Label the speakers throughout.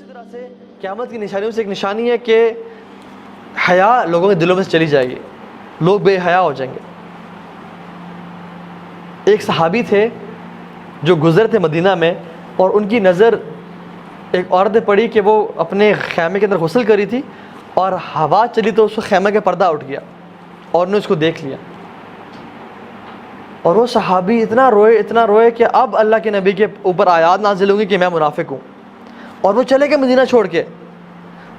Speaker 1: طرح سے قیامت کی نشانیوں سے ایک نشانی ہے کہ حیا لوگوں کے دلوں میں سے چلی جائے گی، لوگ بے حیا ہو جائیں گے۔ ایک صحابی تھے جو گزر تھے مدینہ میں، اور ان کی نظر ایک عورت نے پڑی کہ وہ اپنے خیمے کے اندر غسل کری تھی، اور ہوا چلی تو اس کو خیمے کا پردہ اٹھ گیا اور انہوں نے اس کو دیکھ لیا، اور وہ صحابی اتنا روئے کہ اب اللہ کے نبی کے اوپر آیات نازل ہوں گی کہ میں منافق ہوں، اور وہ چلے گئے مدینہ چھوڑ کے۔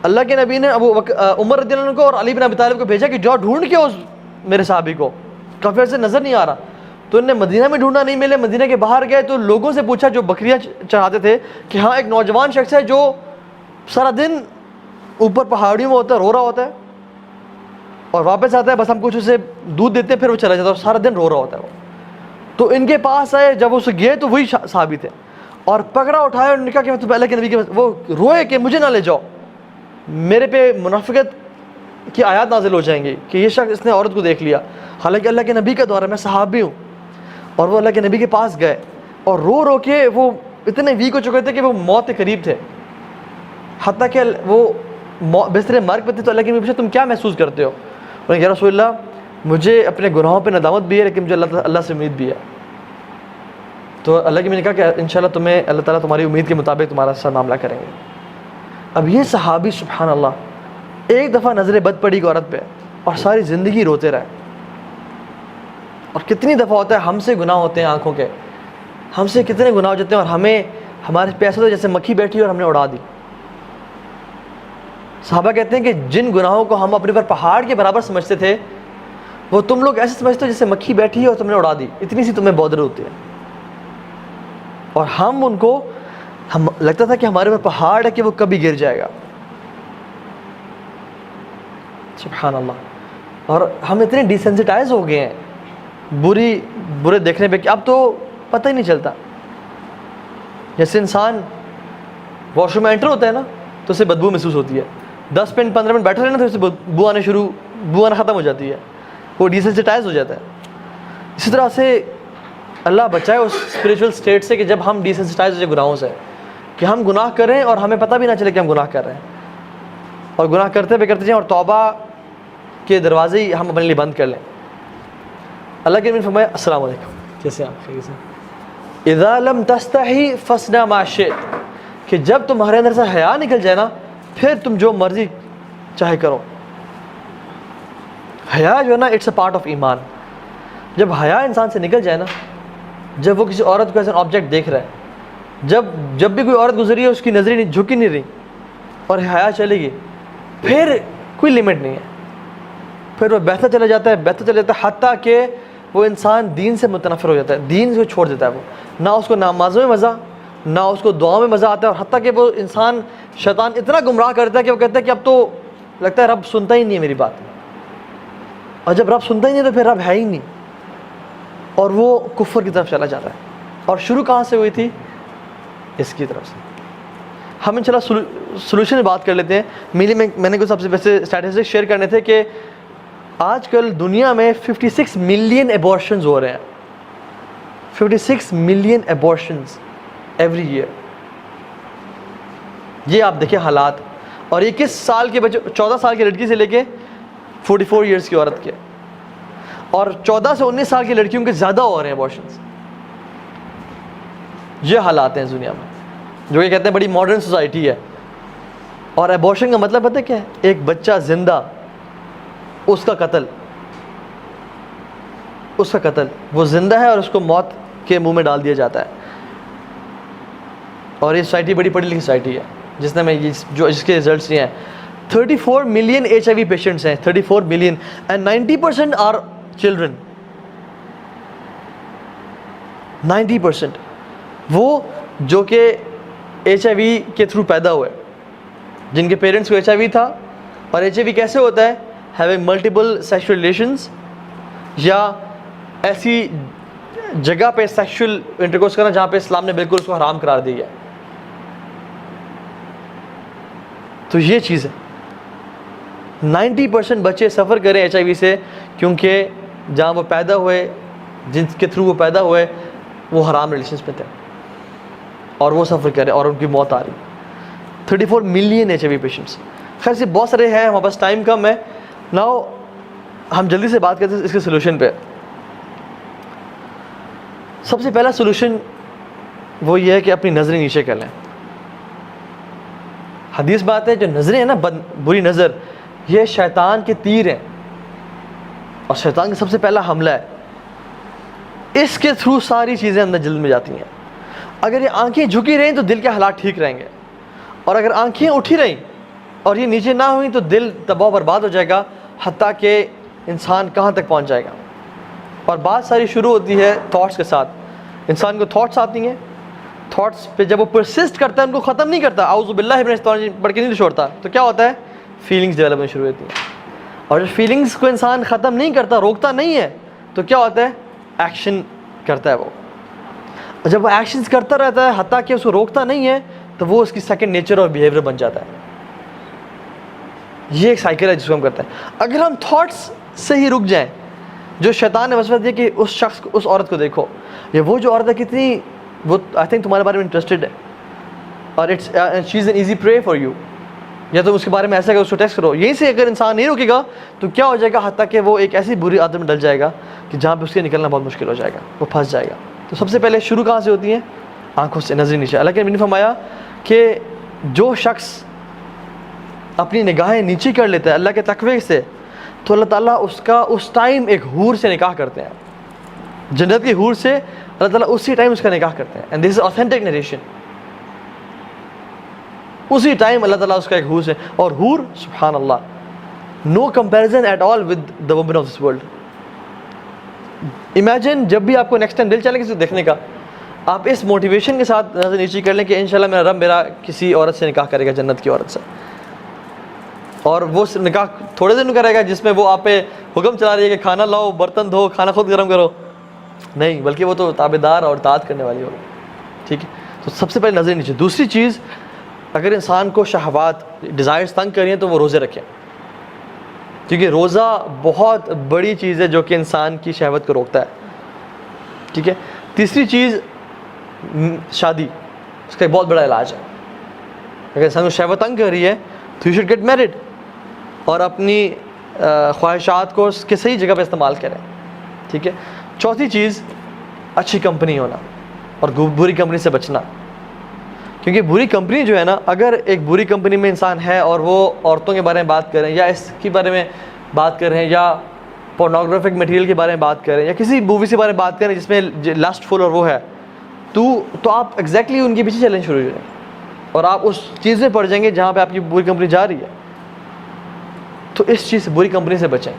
Speaker 1: اللہ کے نبی نے عمر رضی اللہ عنہ کو اور علی بن ابی طالب کو بھیجا کہ جاؤ ڈھونڈ کے اس میرے صحابی کو، کافی عرصے سے نظر نہیں آ رہا۔ تو انہوں نے مدینہ میں ڈھونڈا، نہیں ملے، مدینہ کے باہر گئے تو لوگوں سے پوچھا جو بکریاں چراتے تھے کہ ہاں ایک نوجوان شخص ہے جو سارا دن اوپر پہاڑیوں میں ہوتا ہے، رو رہا ہوتا ہے، اور واپس آتا ہے، بس ہم کچھ اسے دودھ دیتے ہیں پھر وہ چلا جاتا ہے، اور سارا دن رو رہا ہوتا ہے وہ۔ تو ان کے پاس آئے، جب اسے گئے تو وہی صحابی تھے، اور پکڑا اٹھایا اور کہا کہ میں تو اللہ کے نبی کے، وہ روئے کہ مجھے نہ لے جاؤ، میرے پہ منافقت کی آیات نازل ہو جائیں گی کہ یہ شخص اس نے عورت کو دیکھ لیا، حالانکہ اللہ کے نبی کا دور ہے، میں صحابی ہوں۔ اور وہ اللہ کے نبی کے پاس گئے اور رو کے وہ اتنے ویک ہو چکے تھے کہ وہ موت کے قریب تھے، حتیٰ کہ وہ بستر مرگ پہ تھے۔ تو اللہ کے نبی پوچھا تم کیا محسوس کرتے ہو؟ انہوں نے کہا یا رسول اللہ مجھے اپنے گناہوں پہ ندامت بھی ہے، لیکن مجھے اللہ سے امید بھی ہے۔ تو اللہ کے نبی نے کہا کہ انشاءاللہ تمہیں اللہ تعالیٰ تمہاری امید کے مطابق تمہارا ساتھ معاملہ کریں گے۔ اب یہ صحابی سبحان اللہ ایک دفعہ نظر بد پڑی عورت پہ اور ساری زندگی روتے رہے۔ اور کتنی دفعہ ہوتا ہے ہم سے گناہ ہوتے ہیں آنکھوں کے، ہم سے کتنے گناہ ہو جاتے ہیں اور ہمیں ہمارے پیسے تو جیسے مکھی بیٹھی اور ہم نے اڑا دی۔ صحابہ کہتے ہیں کہ جن گناہوں کو ہم اپنے پر پہاڑ کے برابر سمجھتے تھے وہ تم لوگ ایسے سمجھتے ہو جیسے مکھی بیٹھی ہے اور تم نے اڑا دی، اتنی سی تمہیں بودر ہوتی ہے۔ اور ہم ان کو لگتا تھا کہ ہمارے پر پہاڑ ہے کہ وہ کبھی گر جائے گا۔ سبحان اللہ۔ اور ہم اتنے ڈیسینسٹائز ہو گئے ہیں برے دیکھنے پہ کہ اب تو پتہ ہی نہیں چلتا۔ جیسے انسان واش روم میں انٹر ہوتا ہے نا تو اسے بدبو محسوس ہوتی ہے، 10 منٹ 15 منٹ بیٹھا رہے نا تو اسے بو آنا ختم ہو جاتی ہے، وہ ڈیسینسٹائز ہو جاتا ہے۔ اسی طرح سے اللہ بچائے اس اسپریچول اسٹیٹ سے کہ جب ہم ڈیسینسٹائز ہو جائے گناہوں سے، کہ ہم گناہ کریں اور ہمیں پتہ بھی نہ چلے کہ ہم گناہ کر رہے ہیں، اور گناہ کرتے جائیں اور توبہ کے دروازے ہی ہم اپنے لیے بند کر لیں۔ اللہ کے نبی نے فرمایا السلام علیکم، کیسے آپ خیریت سے؟ اذا لم تستحی فاصنع ما شئت، کہ جب تمہارے اندر سے حیا نکل جائے نا پھر تم جو مرضی چاہے کرو۔ حیا جو ہے نا اٹس اے پارٹ آف ایمان۔ جب حیا انسان سے نکل جائے نا، جب وہ کسی عورت کو ایز این آبجیکٹ دیکھ رہا ہے، جب بھی کوئی عورت گزری ہے اس کی نظریں جھکی نہیں رہی اور حیا چلے گی، پھر کوئی لمٹ نہیں ہے، پھر وہ بہتا چلا جاتا ہے حتیٰ کہ وہ انسان دین سے متنفر ہو جاتا ہے، دین سے چھوڑ دیتا ہے، وہ نہ اس کو نمازوں میں مزہ، نہ اس کو دعاؤں میں مزہ آتا ہے، اور حتیٰ کہ وہ انسان شیطان اتنا گمراہ کرتا ہے کہ وہ کہتا ہے کہ اب تو لگتا ہے رب سنتا ہی نہیں ہے میری بات، اور جب رب سنتا ہی نہیں تو پھر رب ہے ہی نہیں، اور وہ کفر کی طرف چلا جاتا ہے۔ اور شروع کہاں سے ہوئی تھی؟ اس کی طرف سے۔ ہم انشاءاللہ سولوشن میں بات کر لیتے ہیں۔ میں نے کچھ سب سے ویسے اسٹیٹسٹک شیئر کرنے تھے کہ آج کل دنیا میں 56 ملین ایبورشنز ہو رہے ہیں، 56 ملین ایبورشنز ایوری ایئر۔ یہ آپ دیکھیں حالات، اور 21 سال کے بچے، 14 سال کی لڑکی سے لے کے 44 ایئرس کی عورت کے، اور 14 سے 19 سال کی لڑکیوں کے زیادہ ہو رہے ہیں ایبورشنز۔ یہ حالات ہیں دنیا میں، جو کہ کہتے ہیں بڑی ماڈرن سوسائٹی ہے۔ اور ایبورشن کا مطلب پتہ ہے کیا ہے؟ ایک بچہ زندہ، اس کا قتل، وہ زندہ ہے اور اس کو موت کے منہ میں ڈال دیا جاتا ہے۔ اور یہ سوسائٹی بڑی پڑھی لکھی سوسائٹی ہے جس نے جس کے رزلٹس یہ ہیں۔ 34 ملین HIV پیشنٹس ہیں، 34 ملین، اینڈ 90% آر چلڈرن۔ 90% وہ جو کہ HIV کے تھرو پیدا ہوئے، جن کے پیرنٹس کو HIV تھا۔ اور HIV کیسے ہوتا ہے؟ ہیونگ ملٹیپل سیکشل ریلیشنز، یا ایسی جگہ پہ سیکشل انٹرکورس کرنا جہاں پہ اسلام نے بالکل اس کو حرام قرار دیا ہے۔ تو یہ چیز ہے، 90% بچے سفر کریں HIV سے، کیونکہ جہاں وہ پیدا ہوئے، جن کے تھرو وہ پیدا ہوئے، وہ حرام ریلیشنز میں تھے، اور وہ سفر کرے اور ان کی موت آ رہی۔ 34 मिलियन HIV पेशेंट्स. खैर से बहुत सारे हैं, हमारे पास टाइम कम है. नाउ हम जल्दी से बात करते हैं इसके सोल्यूशन पे. सबसे पहला सोल्यूशन वो ये है कि अपनी नज़रें नीचे कर लें. हदीस बात है जो नज़रें हैं ना, बुरी नज़र, ये शैतान के तीर हैं और शैतान का सबसे पहला हमला है. इसके थ्रू सारी चीज़ें अंदर दिल में जाती हैं. अगर ये आंखें झुकी रहें तो दिल के हालात ठीक रहेंगे, और अगर आंखें उठी रहीं और ये नीचे ना हुई तो दिल तबाह बर्बाद हो जाएगा, हत्ता कि इंसान कहाँ तक पहुँच जाएगा. और बात सारी शुरू होती है थॉट्स के साथ. इंसान को थॉट्स आती हैं, थॉट्स पे जब वो परसिस्ट करता है उनको ख़त्म नहीं करता, आउज़ु बिल्लाहि मिनश शैतानिर रजीम पढ़ के नहीं छोड़ता, तो क्या होता है, फीलिंग्स डेवलप होनी शुरू होती हैं. और जब फीलिंग्स को इंसान ख़त्म नहीं करता, रोकता नहीं है, तो क्या होता है, एक्शन करता है वो. और जब वो एक्शंस करता रहता है हत्ता कि उसको रोकता नहीं है, तो वो उसकी सेकंड नेचर और बिहेवियर बन जाता है. ये एक साइकिल है जिसको हम करते हैं. अगर हम थॉट्स से ही रुक जाएं, जो शैतान ने वसवसा दिया कि उस शख्स को, उस औरत को देखो, ये वो जो औरत है कितनी, वो आई थिंक तुम्हारे बारे में इंटरेस्टेड है और she is an easy prey for you, या तुम उसके बारे में ऐसा करो, उसको टेक्स्ट करो. यहीं से अगर इंसान नहीं रुकेगा तो क्या हो जाएगा, हत्ता कि वो एक ऐसी बुरी आदत में डल जाएगा कि जहाँ पे उसके निकलना बहुत मुश्किल हो जाएगा, वो फंस जाएगा. तो सबसे पहले शुरू कहाँ से होती है, आंखों से, नजर नीचे. अल्लाह के नबी ने फरमाया कि जो शख्स अपनी निगाहें नीचे कर लेता है अल्लाह के तकवे से, तो अल्लाह ताला उसका उस टाइम एक हूर से निकाह करते हैं. जन्नत की हूर से अल्लाह ताला उसी टाइम उसका निकाह करते हैं. And this is authentic narration. उसी टाइम अल्लाह ताला उसका एक हूर से, और हूर सुभान अल्लाह, no comparison at all with the women of this world. Imagine जब भी आपको नेक्स्ट टाइम दिल चले किसी को देखने का, आप इस मोटिवेशन के साथ नजर नीचे कर लें कि इंशाल्लाह मेरा रब मेरा किसी औरत से निकाह करेगा, जन्नत की औरत से. और वो निकाह थोड़े दिन करेगा जिसमें वो आप पे हुक्म चला रही है कि खाना लाओ, बर्तन धो, खाना खुद गर्म करो, नहीं, बल्कि वो तो ताबेदार और तात करने वाली होगी. ठीक है, तो सबसे पहले नजर नीचे. दूसरी चीज़, अगर इंसान को शहवात, डिज़ायर्स तंग कर रही हैं तो वो रोज़े रखें, क्योंकि रोज़ा बहुत बड़ी चीज़ है जो कि इंसान की शहवत को रोकता है. ठीक है. तीसरी चीज़, शादी, उसका एक बहुत बड़ा इलाज है. अगर इंसान को शहवत तंग कर रही है तो यू शुड गेट मैरिड, और अपनी ख्वाहिशात को उसके सही जगह पे इस्तेमाल करें. ठीक है. चौथी चीज़, अच्छी कंपनी होना और बुरी कंपनी से बचना. क्योंकि बुरी कंपनी जो है ना, अगर एक बुरी कंपनी में इंसान है और वो औरतों के बारे में बात करें, या इसके बारे में बात कर रहे हैं, या पोर्नोग्राफिक मटेरियल के बारे में बात करें, या किसी मूवी के बारे में बात करें जिसमें लस्टफुल और वो है, तो आप एग्जैक्टली उनके पीछे चलने शुरू हो जाएंगे और आप उस चीज़ में पड़ जाएंगे जहाँ पे आपकी बुरी कंपनी जा रही है. तो इस चीज़ से, बुरी कंपनी से बचें.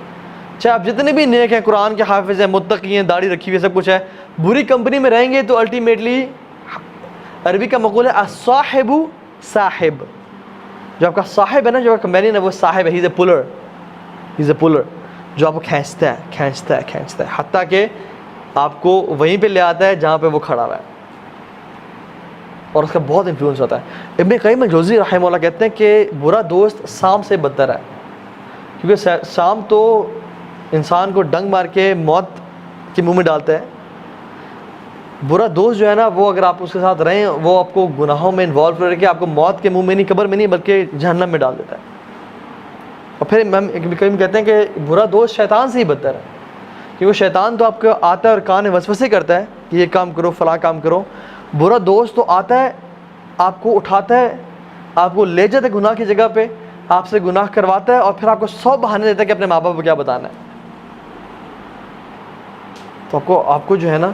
Speaker 1: चाहे आप जितने भी नेक हैं, कुरान के हाफिज़ हैं, मुत्तकी हैं, दाढ़ी रखी हुई है, सब कुछ है, बुरी कंपनी में रहेंगे तो अल्टीमेटली, अरबी का मक़ूल है अस्साहिबु साहिब. जो आपका साहिब है ना, जो आपका कंपेनियन है, वो साहिब है. He is a puller, he is a puller, जो आपको खींचता है, खींचता है, खींचता है, हत्ता कि आपको वहीं पे ले आता है जहाँ पे वो खड़ा हुआ है, और उसका बहुत इन्फ्लुएंस होता है. इब्न क़य्यिम अल-जौज़ी रहमहुल्लाह कहते हैं कि बुरा दोस्त शाम से बदतर है, क्योंकि शाम तो इंसान को डंग मार के मौत के मुंह में डालता है. बुरा दोस्त जो है ना, वो अगर आप उसके साथ रहें, वो आपको गुनाहों में इन्वॉल्व करके आपको मौत के मुंह में नहीं, कब्र में नहीं, बल्कि जहन्नम में डाल देता है. और फिर इब्न क़य्यिम कहते हैं कि बुरा दोस्त शैतान से ही बदतर है, क्योंकि शैतान तो आपको आता है और कान में वसवसे करता है कि ये काम करो, फलां काम करो. बुरा दोस्त तो आता है, आपको उठाता है, आपको ले जाता है गुनाह की जगह पे, आपसे गुनाह करवाता है, और फिर आपको 100 बहाने देता है कि अपने माँ बाप को क्या बताना है. तो आपको जो है ना,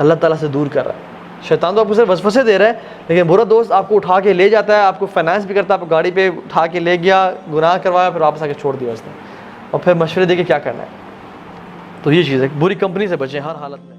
Speaker 1: अल्लाह ताला से दूर कर रहा है. शैतान तो आपको सिर्फ वसवसे दे रहा है, लेकिन बुरा दोस्त आपको उठा के ले जाता है, आपको फाइनेंस भी करता है, आपको गाड़ी पे उठा के ले गया, गुनाह करवाया, फिर वापस आके छोड़ दिया उसने, और फिर मशवरे दे के क्या करना है. तो ये चीज़ है, बुरी कंपनी से बचें हर हालत में.